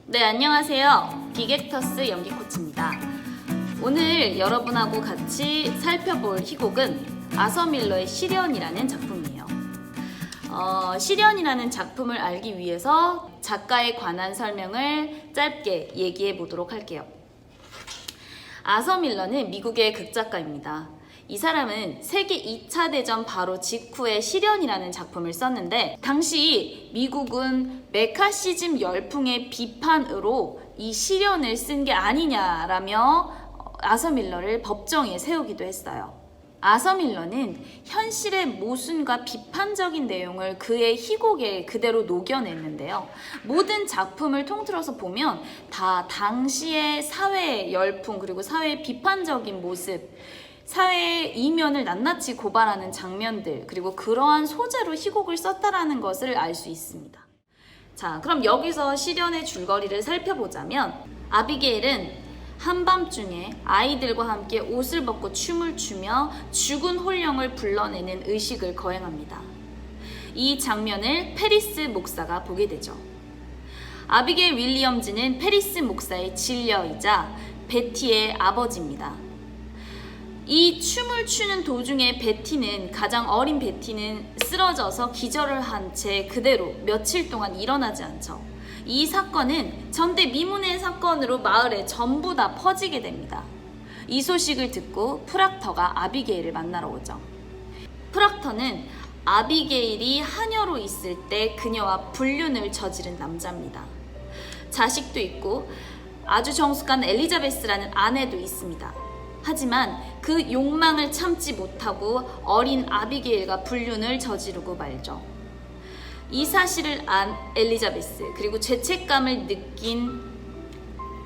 네, 안녕하세요. 빅액터스 연기 코치입니다. 오늘 여러분하고 같이 살펴볼 희곡은 아서 밀러의 시련이라는 작품이에요. 시련이라는 작품을 알기 위해서 작가에 관한 설명을 짧게 얘기해 보도록 할게요. 아서 밀러는 미국의 극작가입니다. 이 사람은 세계 2차 대전 바로 직후에 시련이라는 작품을 썼는데, 당시 미국은 메카시즘 열풍의 비판으로 이 시련을 쓴 게 아니냐라며 아서 밀러를 법정에 세우기도 했어요. 아서 밀러는 현실의 모순과 비판적인 내용을 그의 희곡에 그대로 녹여냈는데요. 모든 작품을 통틀어서 보면 다 당시의 사회의 열풍, 그리고 사회의 비판적인 모습, 사회의 이면을 낱낱이 고발하는 장면들, 그리고 그러한 소재로 희곡을 썼다라는 것을 알 수 있습니다. 자, 그럼 여기서 시련의 줄거리를 살펴보자면, 아비게일은 한밤중에 아이들과 함께 옷을 벗고 춤을 추며 죽은 홀령을 불러내는 의식을 거행합니다. 이 장면을 페리스 목사가 보게 되죠. 아비게일 윌리엄즈는 페리스 목사의 진려이자 베티의 아버지입니다. 이 춤을 추는 도중에 베티는, 가장 어린 베티는 쓰러져서 기절을 한 채 그대로 며칠 동안 일어나지 않죠. 이 사건은 전대미문의 사건으로 마을에 전부 다 퍼지게 됩니다. 이 소식을 듣고 프락터가 아비게일을 만나러 오죠. 프락터는 아비게일이 하녀로 있을 때 그녀와 불륜을 저지른 남자입니다. 자식도 있고 아주 정숙한 엘리자베스라는 아내도 있습니다. 하지만 그 욕망을 참지 못하고 어린 아비게일과 불륜을 저지르고 말죠. 이 사실을 안 엘리자베스, 그리고 죄책감을 느낀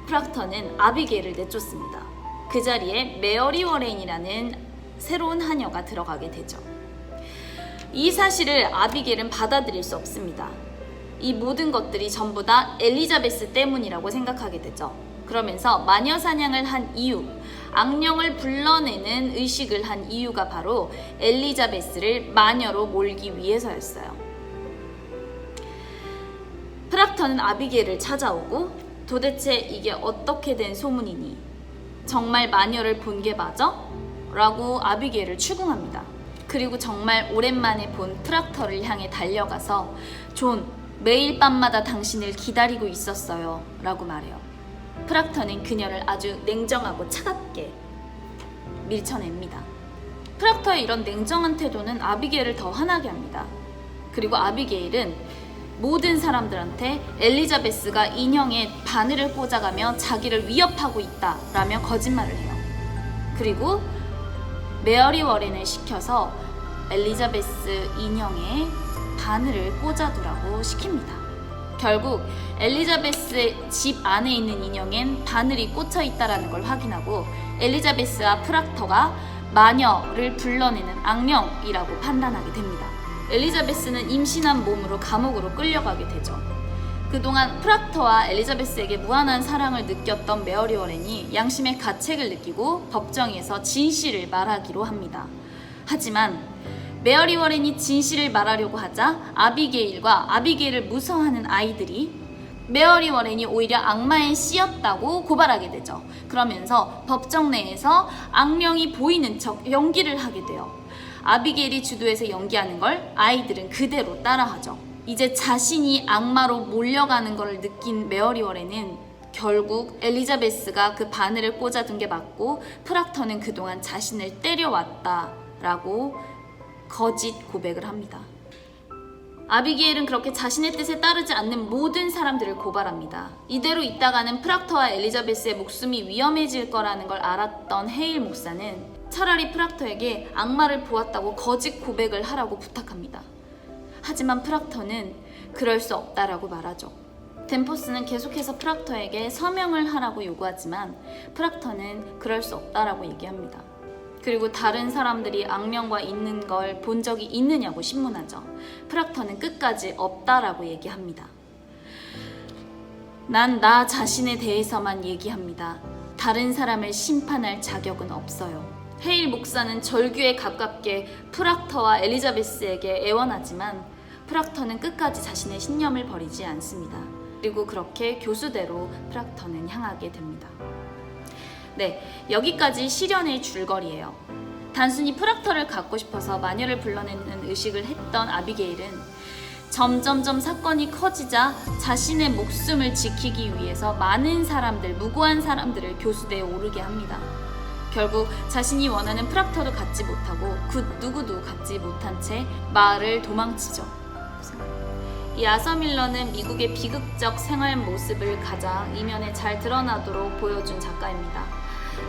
프락터는 아비게일을 내쫓습니다. 그 자리에 메어리 워렌이라는 새로운 하녀가 들어가게 되죠. 이 사실을 아비게일은 받아들일 수 없습니다. 이 모든 것들이 전부 다 엘리자베스 때문이라고 생각하게 되죠. 그러면서 마녀 사냥을 한 이유, 악령을 불러내는 의식을 한 이유가 바로 엘리자베스를 마녀로 몰기 위해서였어요. 프락터는 아비게일을 찾아오고, 도대체 이게 어떻게 된 소문이니? 정말 마녀를 본 게 맞아? 라고 아비게일을 추궁합니다. 그리고 정말 오랜만에 본 프락터를 향해 달려가서 존, 매일 밤마다 당신을 기다리고 있었어요 라고 말해요. 프락터는 그녀를 아주 냉정하고 차갑게 밀쳐냅니다. 프락터의 이런 냉정한 태도는 아비게일을 더 화나게 합니다. 그리고 아비게일은 모든 사람들한테 엘리자베스가 인형에 바늘을 꽂아가며 자기를 위협하고 있다라며 거짓말을 해요. 그리고 메어리 워렌을 시켜서 엘리자베스 인형에 바늘을 꽂아두라고 시킵니다. 결국 엘리자베스의 집 안에 있는 인형엔 바늘이 꽂혀 있다는 걸 확인하고, 엘리자베스와 프락터가 마녀를 불러내는 악령이라고 판단하게 됩니다. 엘리자베스는 임신한 몸으로 감옥으로 끌려가게 되죠. 그동안 프락터와 엘리자베스에게 무한한 사랑을 느꼈던 메어리 워렌이 양심의 가책을 느끼고 법정에서 진실을 말하기로 합니다. 하지만 메어리 워렌이 진실을 말하려고 하자 아비게일과 아비게일을 무서워하는 아이들이 메어리 워렌이 오히려 악마의 씨였다고 고발하게 되죠. 그러면서 법정 내에서 악령이 보이는 척 연기를 하게 돼요. 아비게일이 주도해서 연기하는 걸 아이들은 그대로 따라하죠. 이제 자신이 악마로 몰려가는 걸 느낀 메어리 워렌은 결국 엘리자베스가 그 바늘을 꽂아둔 게 맞고 프락터는 그동안 자신을 때려왔다라고 거짓 고백을 합니다. 아비게일은 그렇게 자신의 뜻에 따르지 않는 모든 사람들을 고발합니다. 이대로 있다가는 프락터와 엘리자베스의 목숨이 위험해질 거라는 걸 알았던 헤일 목사는 차라리 프락터에게 악마를 보았다고 거짓 고백을 하라고 부탁합니다. 하지만 프락터는 그럴 수 없다라고 말하죠. 댄포스는 계속해서 프락터에게 서명을 하라고 요구하지만 프락터는 그럴 수 없다라고 얘기합니다. 그리고 다른 사람들이 악령과 있는 걸 본 적이 있느냐고 신문하죠. 프락터는 끝까지 없다라고 얘기합니다. 난 나 자신에 대해서만 얘기합니다. 다른 사람을 심판할 자격은 없어요. 헤일 목사는 절규에 가깝게 프락터와 엘리자베스에게 애원하지만 프락터는 끝까지 자신의 신념을 버리지 않습니다. 그리고 그렇게 교수대로 프락터는 향하게 됩니다. 네, 여기까지 시련의 줄거리예요. 단순히 프락터를 갖고 싶어서 마녀를 불러내는 의식을 했던 아비게일은 점점점 사건이 커지자 자신의 목숨을 지키기 위해서 많은 사람들, 무고한 사람들을 교수대에 오르게 합니다. 결국 자신이 원하는 프락터도 갖지 못하고 그 누구도 갖지 못한 채 마을을 도망치죠. 이 아서 밀러는 미국의 비극적 생활 모습을 가장 이면에 잘 드러나도록 보여준 작가입니다.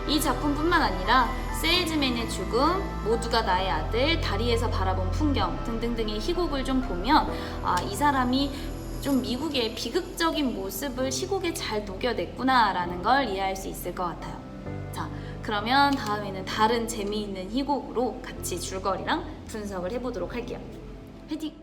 이 작품뿐만 아니라 세일즈맨의 죽음, 모두가 나의 아들, 다리에서 바라본 풍경 등등등의 희곡을 좀 보면 이 사람이 좀 미국의 비극적인 모습을 시곡에 잘 녹여냈구나 라는 걸 이해할 수 있을 것 같아요. 자, 그러면 다음에는 다른 재미있는 희곡으로 같이 줄거리랑 분석을 해보도록 할게요. 화이팅!